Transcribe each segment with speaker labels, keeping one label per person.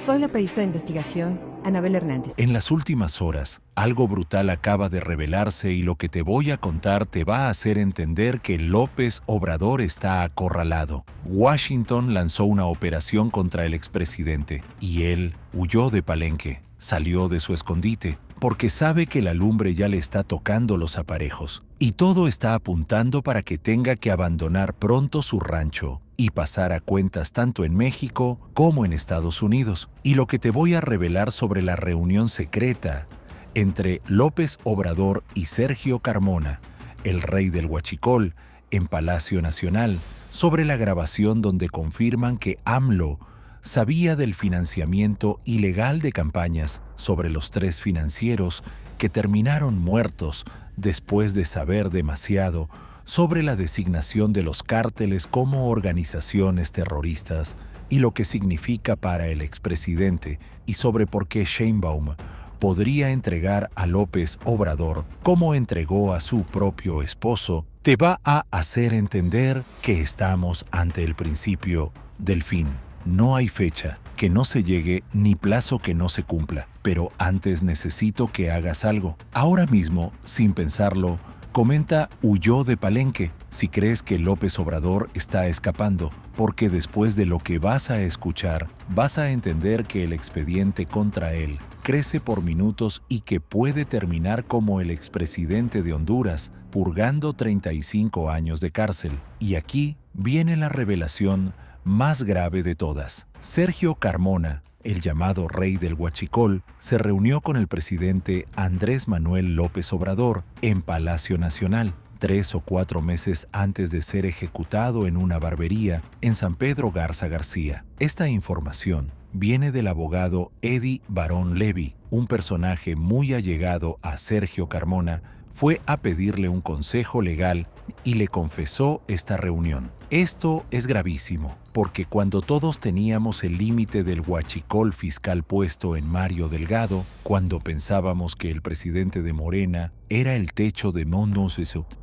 Speaker 1: Soy la periodista de investigación, Anabel Hernández.
Speaker 2: En las últimas horas, algo brutal acaba de revelarse y lo que te voy a contar te va a hacer entender que López Obrador está acorralado. Washington lanzó una operación contra el expresidente y él huyó de Palenque, salió de su escondite, porque sabe que la lumbre ya le está tocando los aparejos. Y todo está apuntando para que tenga que abandonar pronto su rancho y pasar a cuentas tanto en México como en Estados Unidos. Y lo que te voy a revelar sobre la reunión secreta entre López Obrador y Sergio Carmona, el rey del Huachicol, en Palacio Nacional, sobre la grabación donde confirman que AMLO sabía del financiamiento ilegal de campañas sobre los 3 financieros que terminaron muertos después de saber demasiado sobre la designación de los cárteles como organizaciones terroristas y lo que significa para el expresidente y sobre por qué Sheinbaum podría entregar a López Obrador como entregó a su propio esposo. Te va a hacer entender que estamos ante el principio del fin. No hay fecha que no se llegue ni plazo que no se cumpla, pero antes necesito que hagas algo. Ahora mismo, sin pensarlo, comenta huyó de Palenque si crees que López Obrador está escapando, porque después de lo que vas a escuchar, vas a entender que el expediente contra él crece por minutos y que puede terminar como el expresidente de Honduras, purgando 35 años de cárcel. Y aquí viene la revelación más grave de todas. Sergio Carmona, el llamado rey del Huachicol, se reunió con el presidente Andrés Manuel López Obrador en Palacio Nacional, 3 o 4 meses antes de ser ejecutado en una barbería en San Pedro Garza García. Esta información viene del abogado Eddie Barón Levy, un personaje muy allegado a Sergio Carmona. Fue a pedirle un consejo legal y le confesó esta reunión. Esto es gravísimo, porque cuando todos teníamos el límite del huachicol fiscal puesto en Mario Delgado, cuando pensábamos que el presidente de Morena era el techo de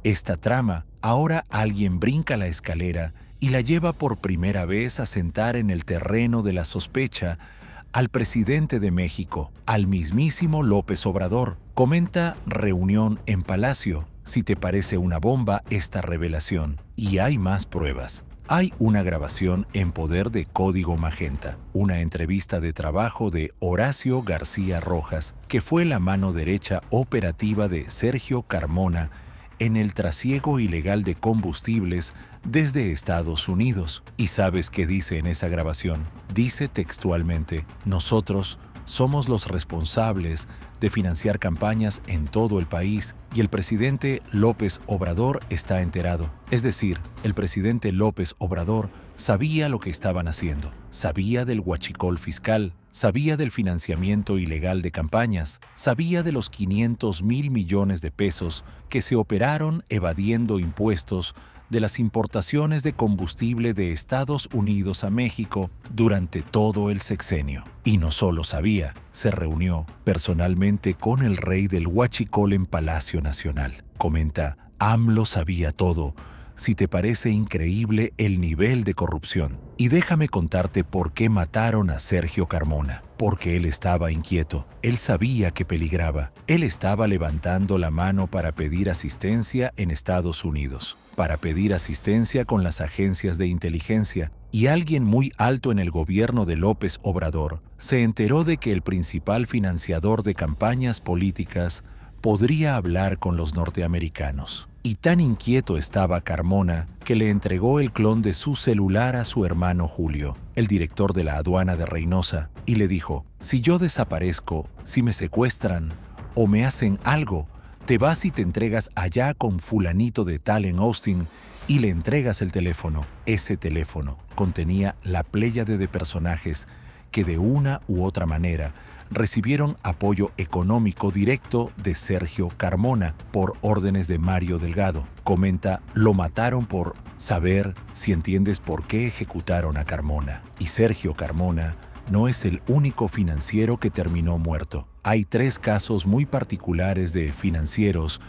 Speaker 2: esta trama, ahora alguien brinca la escalera y la lleva por primera vez a sentar en el terreno de la sospecha al presidente de México, al mismísimo López Obrador. Comenta reunión en Palacio. Si te parece una bomba esta revelación. Y hay más pruebas. Hay una grabación en poder de Código Magenta, una entrevista de trabajo de Horacio García Rojas, que fue la mano derecha operativa de Sergio Carmona en el trasiego ilegal de combustibles desde Estados Unidos. ¿Y sabes qué dice en esa grabación? Dice textualmente: nosotros somos los responsables de financiar campañas en todo el país y el presidente López Obrador está enterado. Es decir, el presidente López Obrador sabía lo que estaban haciendo, sabía del huachicol fiscal, sabía del financiamiento ilegal de campañas, sabía de los 500,000 millones de pesos que se operaron evadiendo impuestos de las importaciones de combustible de Estados Unidos a México durante todo el sexenio. Y no solo sabía, se reunió personalmente con el rey del Huachicol en Palacio Nacional. Comenta: AMLO sabía todo. Si te parece increíble el nivel de corrupción. Y déjame contarte por qué mataron a Sergio Carmona. Porque él estaba inquieto. Él sabía que peligraba. Él estaba levantando la mano para pedir asistencia en Estados Unidos, para pedir asistencia con las agencias de inteligencia. Y alguien muy alto en el gobierno de López Obrador se enteró de que el principal financiador de campañas políticas podría hablar con los norteamericanos. Y tan inquieto estaba Carmona que le entregó el clon de su celular a su hermano Julio, el director de la aduana de Reynosa, y le dijo: si yo desaparezco, si me secuestran o me hacen algo, te vas y te entregas allá con fulanito de tal en Austin y le entregas el teléfono. Ese teléfono contenía la pléyade de personajes que de una u otra manera recibieron apoyo económico directo de Sergio Carmona por órdenes de Mario Delgado. Comenta: lo mataron por saber, si entiendes por qué ejecutaron a Carmona. Y Sergio Carmona no es el único financiero que terminó muerto. Hay 3 casos muy particulares de financieros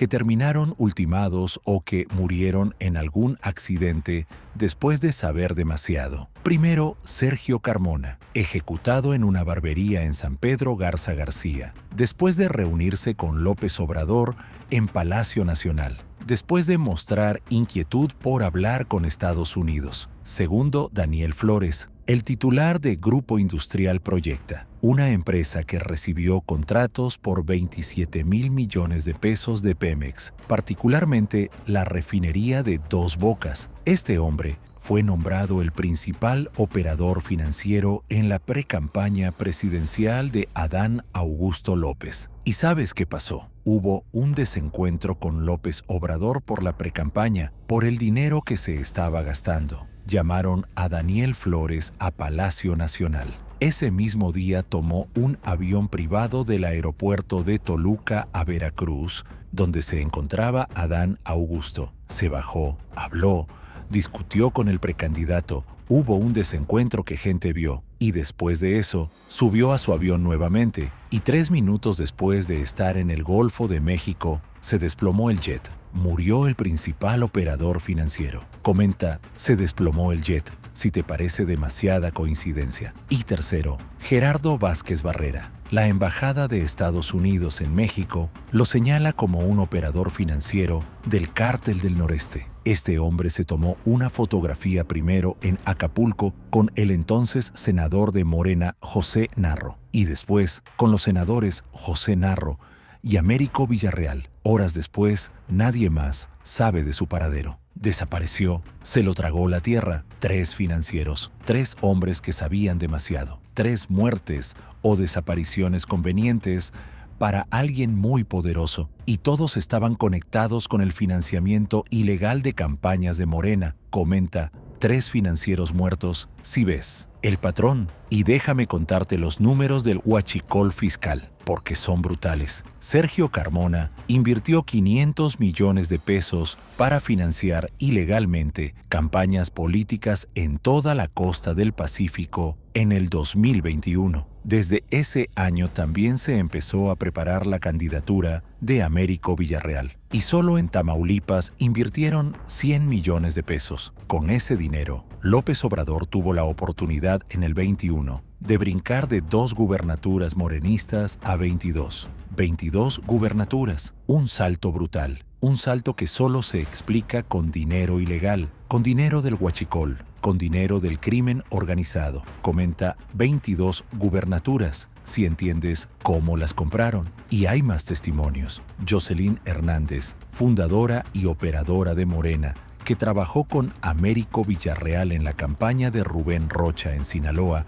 Speaker 2: que terminaron ultimados o que murieron en algún accidente después de saber demasiado. Primero, Sergio Carmona, ejecutado en una barbería en San Pedro Garza García, después de reunirse con López Obrador en Palacio Nacional, después de mostrar inquietud por hablar con Estados Unidos. Segundo, Daniel Flores, el titular de Grupo Industrial Proyecta, una empresa que recibió contratos por 27,000 millones de pesos de Pemex, particularmente la refinería de Dos Bocas. Este hombre fue nombrado el principal operador financiero en la precampaña presidencial de Adán Augusto López. ¿Y sabes qué pasó? Hubo un desencuentro con López Obrador por la precampaña, por el dinero que se estaba gastando. Llamaron a Daniel Flores a Palacio Nacional. Ese mismo día tomó un avión privado del aeropuerto de Toluca a Veracruz, donde se encontraba Adán Augusto. Se bajó, habló, discutió con el precandidato, hubo un desencuentro que gente vio, y después de eso, subió a su avión nuevamente, y 3 minutos después de estar en el Golfo de México, se desplomó el jet. Murió el principal operador financiero. Comenta, se desplomó el jet, si te parece demasiada coincidencia. Y tercero, Gerardo Vázquez Barrera. La Embajada de Estados Unidos en México lo señala como un operador financiero del Cártel del Noreste. Este hombre se tomó una fotografía primero en Acapulco con el entonces senador de Morena, José Narro, y después con los senadores José Narro y Américo Villarreal. Horas después, nadie más sabe de su paradero. Desapareció, se lo tragó la tierra. 3 financieros, 3 hombres que sabían demasiado, 3 muertes o desapariciones convenientes para alguien muy poderoso, y todos estaban conectados con el financiamiento ilegal de campañas de Morena. Comenta, 3 financieros muertos, si ves. El patrón, y déjame contarte los números del huachicol fiscal, porque son brutales. Sergio Carmona invirtió 500 millones de pesos para financiar ilegalmente campañas políticas en toda la costa del Pacífico en el 2021. Desde ese año también se empezó a preparar la candidatura de Américo Villarreal. Y solo en Tamaulipas invirtieron 100 millones de pesos. Con ese dinero, López Obrador tuvo la oportunidad en el 21 de brincar de 2 gubernaturas morenistas a 22. 22 gubernaturas. Un salto brutal. Un salto que solo se explica con dinero ilegal, con dinero del huachicol, con dinero del crimen organizado. Comenta, 22 gubernaturas, si entiendes cómo las compraron. Y hay más testimonios. Jocelyn Hernández, fundadora y operadora de Morena, que trabajó con Américo Villarreal en la campaña de Rubén Rocha en Sinaloa,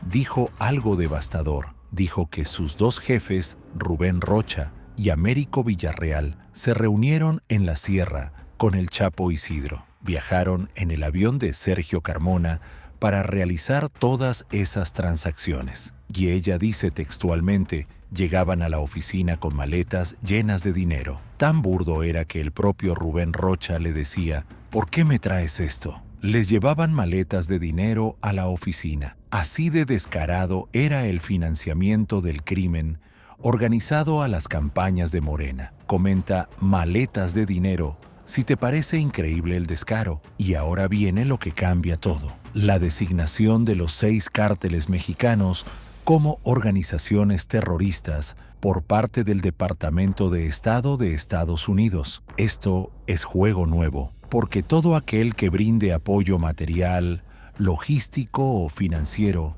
Speaker 2: dijo algo devastador. Dijo que sus 2 jefes, Rubén Rocha y Américo Villarreal, se reunieron en la sierra con el Chapo Isidro. Viajaron en el avión de Sergio Carmona para realizar todas esas transacciones. Y ella dice textualmente, llegaban a la oficina con maletas llenas de dinero. Tan burdo era que el propio Rubén Rocha le decía, ¿por qué me traes esto? Les llevaban maletas de dinero a la oficina. Así de descarado era el financiamiento del crimen organizado a las campañas de Morena. Comenta, maletas de dinero. Si te parece increíble el descaro. Y ahora viene lo que cambia todo. La designación de los 6 cárteles mexicanos como organizaciones terroristas por parte del Departamento de Estado de Estados Unidos. Esto es juego nuevo, porque todo aquel que brinde apoyo material, logístico o financiero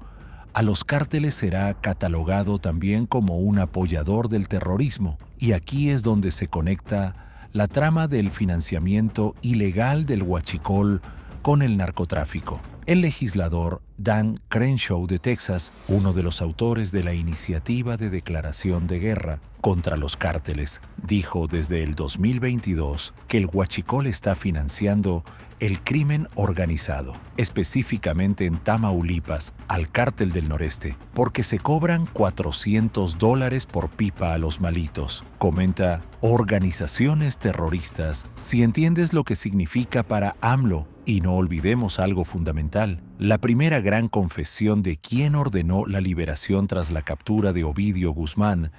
Speaker 2: a los cárteles será catalogado también como un apoyador del terrorismo. Y aquí es donde se conecta la trama del financiamiento ilegal del huachicol con el narcotráfico. El legislador Dan Crenshaw de Texas, uno de los autores de la iniciativa de declaración de guerra contra los cárteles, dijo desde el 2022 que el huachicol está financiando el crimen organizado, específicamente en Tamaulipas, al Cártel del Noreste, porque se cobran $400 por pipa a los malitos. Comenta, organizaciones terroristas, si entiendes lo que significa para AMLO. Y no olvidemos algo fundamental, la primera gran confesión de quien ordenó la liberación tras la captura de Ovidio Guzmán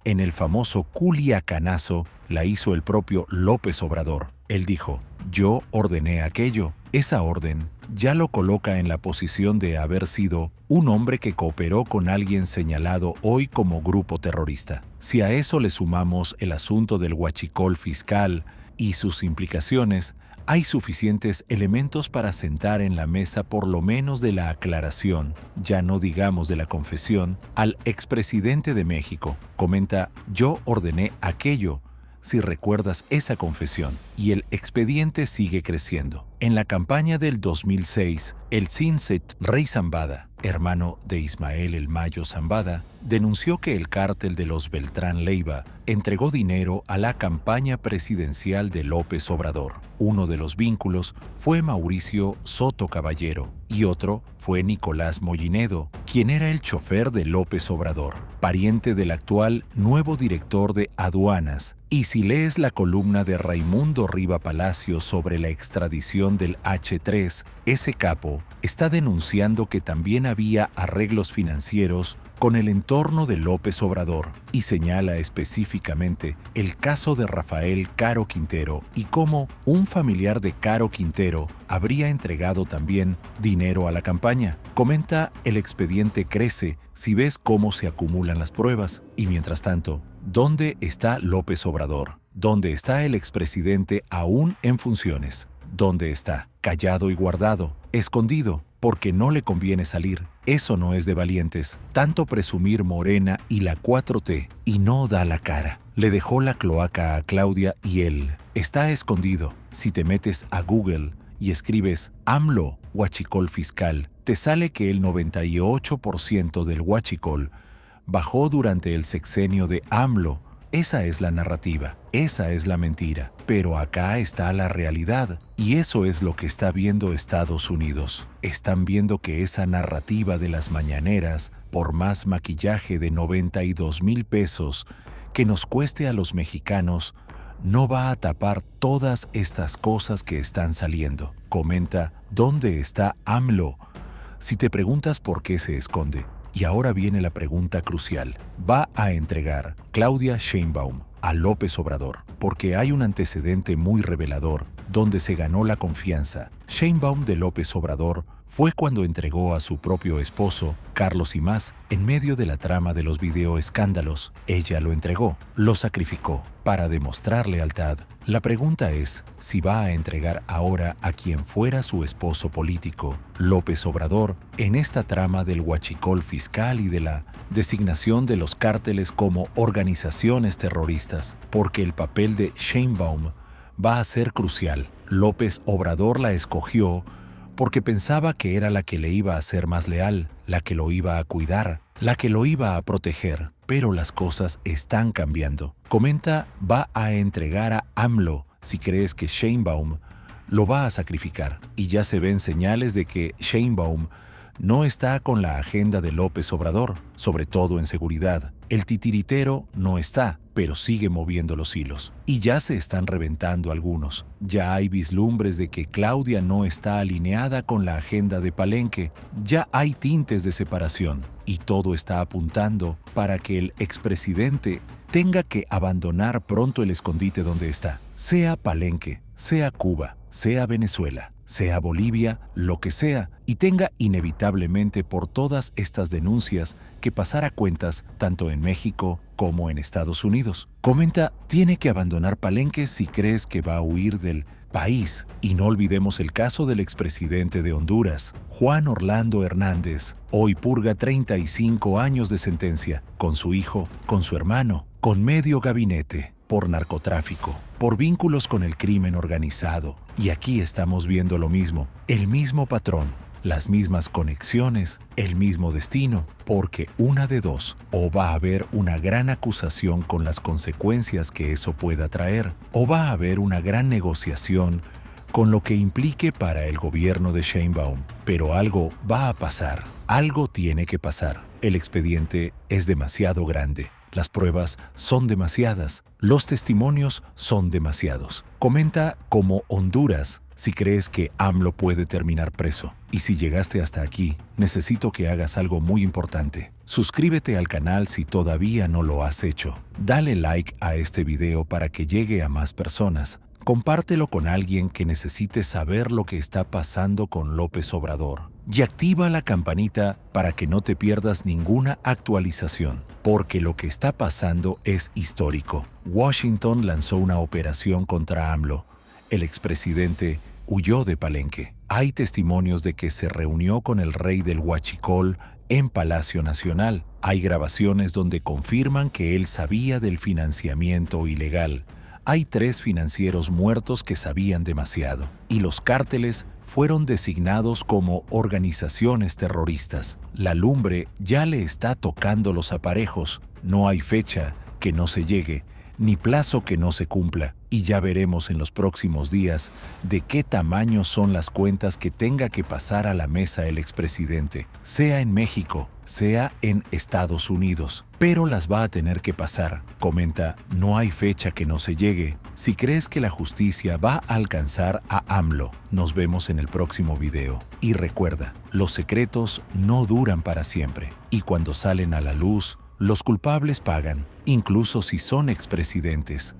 Speaker 2: En el famoso Culiacanazo la hizo el propio López Obrador. Él dijo, yo ordené aquello. Esa orden ya lo coloca en la posición de haber sido un hombre que cooperó con alguien señalado hoy como grupo terrorista. Si a eso le sumamos el asunto del huachicol fiscal y sus implicaciones, hay suficientes elementos para sentar en la mesa por lo menos de la aclaración, ya no digamos de la confesión, al expresidente de México. Comenta, yo ordené aquello, si recuerdas esa confesión, y el expediente sigue creciendo. En la campaña del 2006, el Sinset Rey Zambada, hermano de Ismael El Mayo Zambada, denunció que el cártel de los Beltrán Leiva entregó dinero a la campaña presidencial de López Obrador. Uno de los vínculos fue Mauricio Soto Caballero y otro fue Nicolás Mollinedo, quien era el chofer de López Obrador, pariente del actual nuevo director de aduanas. Y si lees la columna de Raimundo Riva Palacio sobre la extradición del H3, ese capo está denunciando que también había arreglos financieros con el entorno de López Obrador y señala específicamente el caso de Rafael Caro Quintero y cómo un familiar de Caro Quintero habría entregado también dinero a la campaña. Comenta, el expediente crece si ves cómo se acumulan las pruebas. Y mientras tanto, ¿dónde está López Obrador? ¿Dónde está el expresidente aún en funciones? ¿Dónde está? Callado y guardado, escondido, porque no le conviene salir. Eso no es de valientes, tanto presumir Morena y la 4T, y no da la cara. Le dejó la cloaca a Claudia y él está escondido. Si te metes a Google y escribes AMLO huachicol fiscal, te sale que el 98% del huachicol bajó durante el sexenio de AMLO. Esa es la narrativa, esa es la mentira. Pero acá está la realidad, y eso es lo que está viendo Estados Unidos. Están viendo que esa narrativa de las mañaneras, por más maquillaje de 92,000 pesos que nos cueste a los mexicanos, no va a tapar todas estas cosas que están saliendo. Comenta, ¿dónde está AMLO? Si te preguntas por qué se esconde. Y ahora viene la pregunta crucial. ¿Va a entregar Claudia Sheinbaum a López Obrador? Porque hay un antecedente muy revelador donde se ganó la confianza. Sheinbaum de López Obrador fue cuando entregó a su propio esposo, Carlos Imaz, en medio de la trama de los videoescándalos. Ella lo entregó, lo sacrificó, para demostrar lealtad. La pregunta es si va a entregar ahora a quien fuera su esposo político, López Obrador, en esta trama del huachicol fiscal y de la designación de los cárteles como organizaciones terroristas, porque el papel de Sheinbaum va a ser crucial. López Obrador la escogió porque pensaba que era la que le iba a ser más leal, la que lo iba a cuidar, la que lo iba a proteger. Pero las cosas están cambiando. Comenta, va a entregar a AMLO si crees que Sheinbaum lo va a sacrificar. Y ya se ven señales de que Sheinbaum no está con la agenda de López Obrador, sobre todo en seguridad. El titiritero no está, pero sigue moviendo los hilos. Y ya se están reventando algunos. Ya hay vislumbres de que Claudia no está alineada con la agenda de Palenque. Ya hay tintes de separación. Y todo está apuntando para que el expresidente tenga que abandonar pronto el escondite donde está. Sea Palenque, sea Cuba, sea Venezuela, sea Bolivia, lo que sea, y tenga inevitablemente por todas estas denuncias que pasar a cuentas tanto en México como en Estados Unidos. Comenta, tiene que abandonar Palenque si crees que va a huir del país. Y no olvidemos el caso del expresidente de Honduras, Juan Orlando Hernández. Hoy purga 35 años de sentencia, con su hijo, con su hermano, con medio gabinete, por narcotráfico, por vínculos con el crimen organizado. Y aquí estamos viendo lo mismo, el mismo patrón, las mismas conexiones, el mismo destino, porque una de dos, o va a haber una gran acusación con las consecuencias que eso pueda traer, o va a haber una gran negociación con lo que implique para el gobierno de Sheinbaum. Pero algo va a pasar, algo tiene que pasar. El expediente es demasiado grande. Las pruebas son demasiadas, los testimonios son demasiados. Comenta cómo Honduras Si crees que AMLO puede terminar preso. Y si llegaste hasta aquí, necesito que hagas algo muy importante. Suscríbete al canal si todavía no lo has hecho. Dale like a este video para que llegue a más personas. Compártelo con alguien que necesite saber lo que está pasando con López Obrador. Y activa la campanita para que no te pierdas ninguna actualización, porque lo que está pasando es histórico. Washington lanzó una operación contra AMLO. El expresidente huyó de Palenque. Hay testimonios de que se reunió con el rey del Huachicol en Palacio Nacional. Hay grabaciones donde confirman que él sabía del financiamiento ilegal. Hay 3 financieros muertos que sabían demasiado, y los cárteles fueron designados como organizaciones terroristas. La lumbre ya le está tocando los aparejos. No hay fecha que no se llegue, ni plazo que no se cumpla, y ya veremos en los próximos días de qué tamaño son las cuentas que tenga que pasar a la mesa el expresidente, sea en México, sea en Estados Unidos. Pero las va a tener que pasar. Comenta, no hay fecha que no se llegue. Si crees que la justicia va a alcanzar a AMLO, nos vemos en el próximo video. Y recuerda, los secretos no duran para siempre, y cuando salen a la luz, los culpables pagan, incluso si son expresidentes.